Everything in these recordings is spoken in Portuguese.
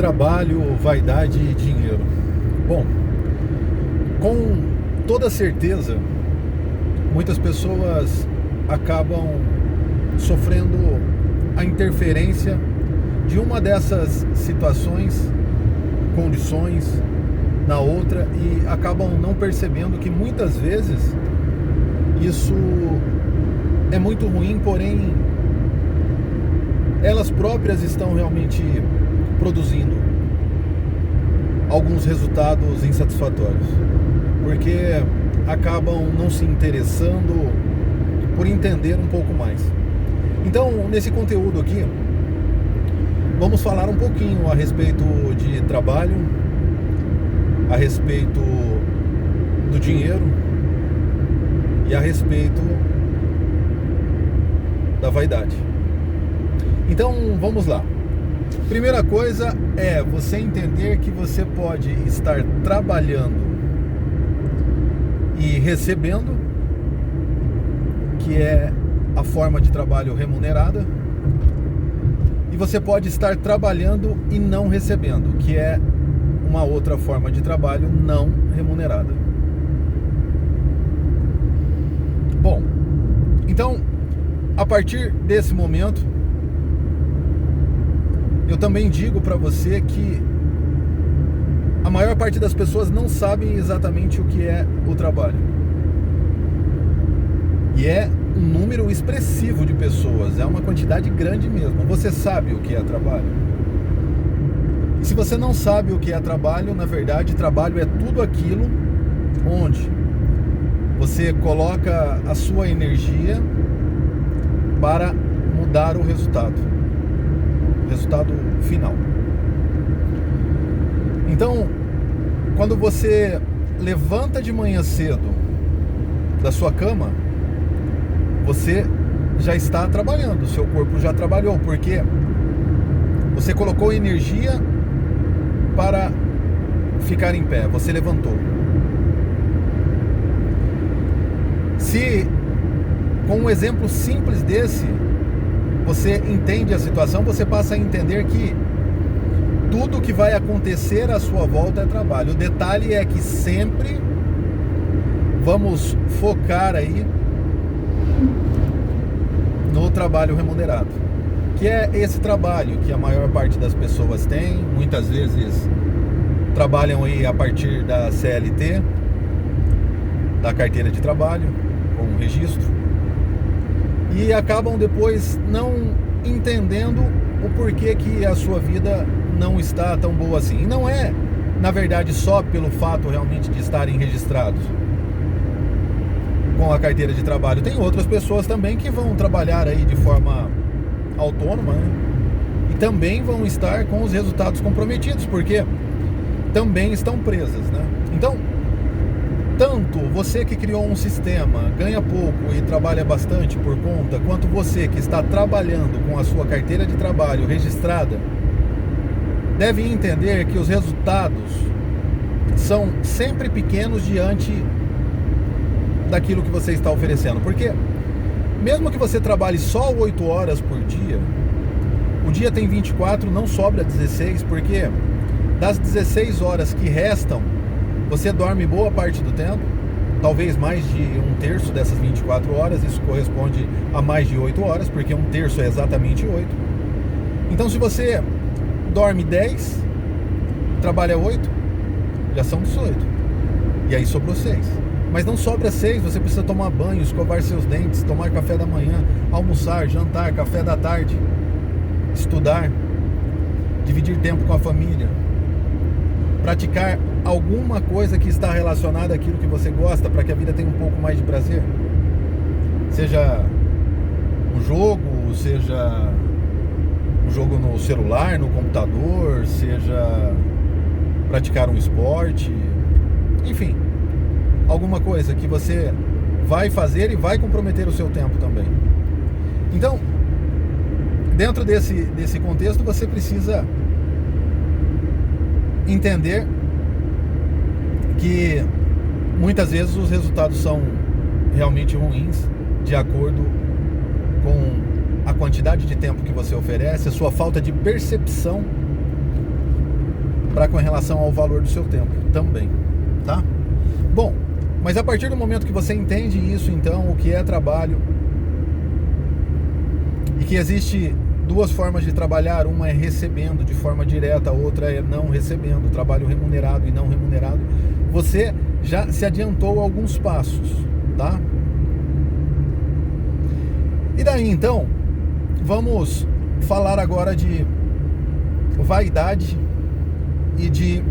Trabalho, vaidade e dinheiro. Bom, com toda certeza, muitas pessoas acabam sofrendo a interferência de uma dessas situações, condições, na outra, e acabam não percebendo que muitas vezes isso é muito ruim, porém elas próprias estão realmente produzindo alguns resultados insatisfatórios, porque acabam não se interessando por entender um pouco mais. Então, nesse conteúdo aqui, vamos falar um pouquinho a respeito de trabalho, a respeito do dinheiro e a respeito da vaidade. Então, vamos lá. Primeira coisa é você entender que você pode estar trabalhando e recebendo, que é a forma de trabalho remunerada, e você pode estar trabalhando e não recebendo, que é uma outra forma de trabalho não remunerada. Bom, então, a partir desse momento, eu também digo para você que a maior parte das pessoas não sabem exatamente o que é o trabalho. E é um número expressivo de pessoas, é uma quantidade grande mesmo. Você sabe o que é trabalho? E se você não sabe o que é trabalho, na verdade, trabalho é tudo aquilo onde você coloca a sua energia para mudar o resultado final. Então, quando você levanta de manhã cedo da sua cama, você já está trabalhando, o seu corpo já trabalhou, porque você colocou energia para ficar em pé, você levantou. Se com um exemplo simples desse você entende a situação, você passa a entender que tudo que vai acontecer à sua volta é trabalho. O detalhe é que sempre vamos focar aí no trabalho remunerado, que é esse trabalho que a maior parte das pessoas tem, muitas vezes trabalham aí a partir da CLT, da carteira de trabalho, com registro, e acabam depois não entendendo o porquê que a sua vida não está tão boa assim. E não é, na verdade, só pelo fato realmente de estarem registrados com a carteira de trabalho. Tem outras pessoas também que vão trabalhar aí de forma autônoma, né? E também vão estar com os resultados comprometidos, porque também estão presas, né? Então, tanto você que criou um sistema, ganha pouco e trabalha bastante por conta, quanto você que está trabalhando com a sua carteira de trabalho registrada, deve entender que os resultados são sempre pequenos diante daquilo que você está oferecendo. Porque mesmo que você trabalhe só 8 horas por dia, o dia tem 24, não sobra 16, porque das 16 horas que restam, você dorme boa parte do tempo, talvez mais de 1/3 dessas 24 horas, isso corresponde a mais de 8 horas, porque 1/3 é exatamente 8. Então, se você dorme 10, trabalha 8, já são 18. E aí sobrou 6. Mas não sobra 6, você precisa tomar banho, escovar seus dentes, tomar café da manhã, almoçar, jantar, café da tarde, estudar, dividir tempo com a família, praticar alguma coisa que está relacionada àquilo que você gosta, para que a vida tenha um pouco mais de prazer. Seja um jogo, seja um jogo no celular, no computador, seja praticar um esporte, enfim, alguma coisa que você vai fazer e vai comprometer o seu tempo também. Então, dentro desse contexto, você precisa entender que muitas vezes os resultados são realmente ruins de acordo com a quantidade de tempo que você oferece, a sua falta de percepção para com relação ao valor do seu tempo também, tá? Bom, mas a partir do momento que você entende isso, então, o que é trabalho, e que existe duas formas de trabalhar, uma é recebendo de forma direta, a outra é não recebendo, trabalho remunerado e não remunerado, você já se adiantou alguns passos, tá? E daí, então, vamos falar agora de vaidade e de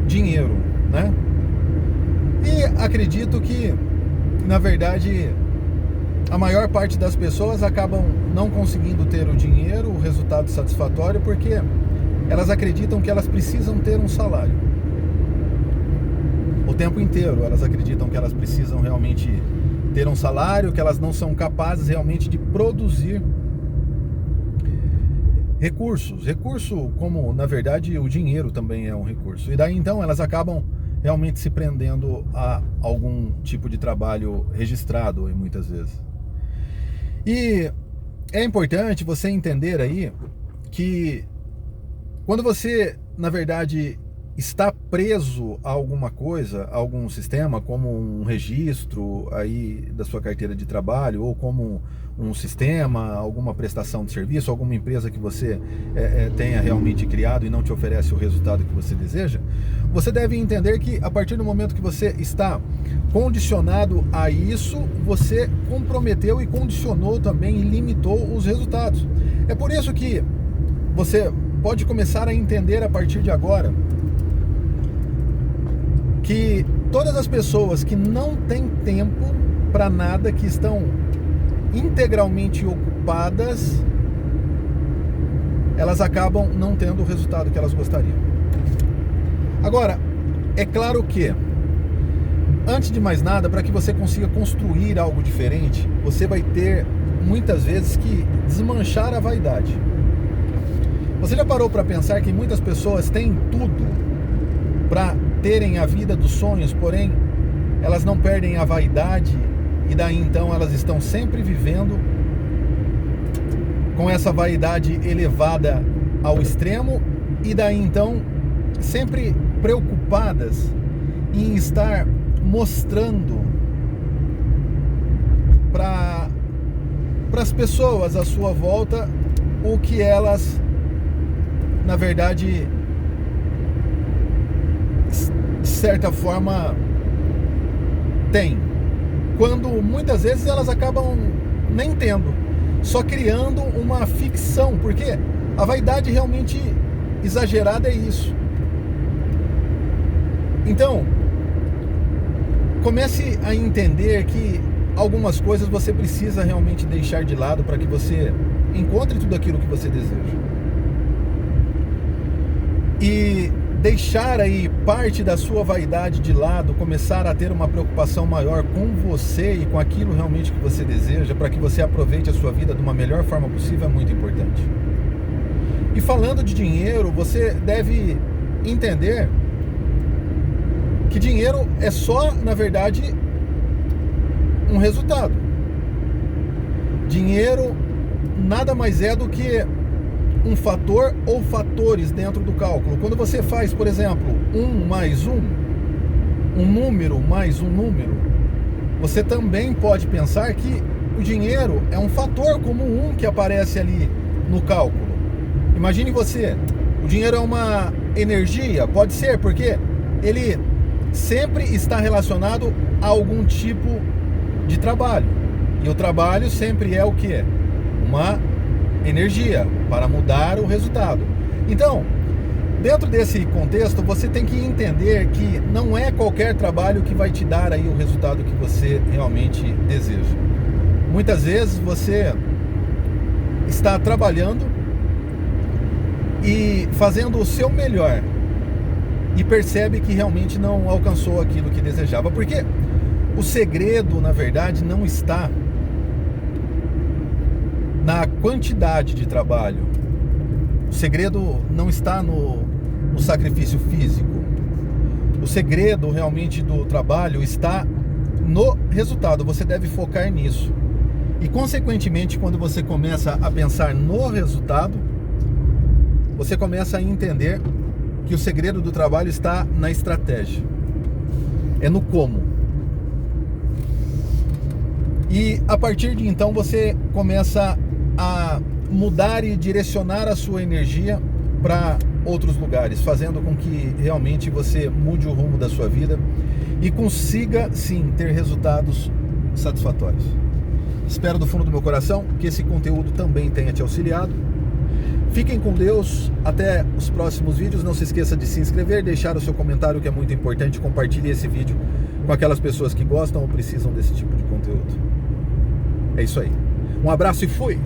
dinheiro, né? E acredito que, na verdade, a maior parte das pessoas acabam não conseguindo ter o dinheiro, o resultado satisfatório, porque elas acreditam que elas precisam ter um salário. O tempo inteiro elas acreditam que elas precisam realmente ter um salário, que elas não são capazes realmente de produzir recursos. Recurso como, na verdade, o dinheiro também é um recurso. E daí, então, elas acabam realmente se prendendo a algum tipo de trabalho registrado, muitas vezes. E é importante você entender aí que quando você, na verdade, está preso a alguma coisa, a algum sistema, como um registro aí da sua carteira de trabalho, ou como um sistema, alguma prestação de serviço, alguma empresa que você tenha realmente criado e não te oferece o resultado que você deseja, você deve entender que a partir do momento que você está condicionado a isso, você comprometeu e condicionou também e limitou os resultados. É por isso que você pode começar a entender a partir de agora que todas as pessoas que não têm tempo para nada, que estão integralmente ocupadas, elas acabam não tendo o resultado que elas gostariam. Agora, é claro que, antes de mais nada, para que você consiga construir algo diferente, você vai ter, muitas vezes, que desmanchar a vaidade. Você já parou para pensar que muitas pessoas têm tudo para terem a vida dos sonhos, porém elas não perdem a vaidade, e daí então elas estão sempre vivendo com essa vaidade elevada ao extremo, e daí então sempre preocupadas em estar mostrando para as pessoas à sua volta o que elas, na verdade, de certa forma, têm, quando muitas vezes elas acabam nem tendo, só criando uma ficção, porque a vaidade realmente exagerada é isso. Então, comece a entender que algumas coisas você precisa realmente deixar de lado para que você encontre tudo aquilo que você deseja. E deixar aí parte da sua vaidade de lado, começar a ter uma preocupação maior com você e com aquilo realmente que você deseja, para que você aproveite a sua vida de uma melhor forma possível, é muito importante. E falando de dinheiro, você deve entender que dinheiro é só, na verdade, um resultado. Dinheiro nada mais é do que um fator ou fatores dentro do cálculo. Quando você faz, por exemplo, 1 mais 1, um número mais um número, você também pode pensar que o dinheiro é um fator como um que aparece ali no cálculo. Imagine você, o dinheiro é uma energia, pode ser, porque ele sempre está relacionado a algum tipo de trabalho. E o trabalho sempre é o quê? Uma energia para mudar o resultado. Então, dentro desse contexto, você tem que entender que não é qualquer trabalho que vai te dar aí o resultado que você realmente deseja. Muitas vezes você está trabalhando e fazendo o seu melhor e percebe que realmente não alcançou aquilo que desejava, porque o segredo, na verdade, não está na quantidade de trabalho. O segredo não está no sacrifício físico. O segredo realmente do trabalho está no resultado. Você deve focar nisso. E, consequentemente, quando você começa a pensar no resultado, você começa a entender que o segredo do trabalho está na estratégia. É no como. E a partir de então você começa a mudar e direcionar a sua energia para outros lugares, fazendo com que realmente você mude o rumo da sua vida e consiga sim ter resultados satisfatórios. Espero do fundo do meu coração que esse conteúdo também tenha te auxiliado. Fiquem com Deus, até os próximos vídeos. Não se esqueça de se inscrever, deixar o seu comentário, que é muito importante. Compartilhe esse vídeo com aquelas pessoas que gostam ou precisam desse tipo de conteúdo. É isso aí. Um abraço e fui!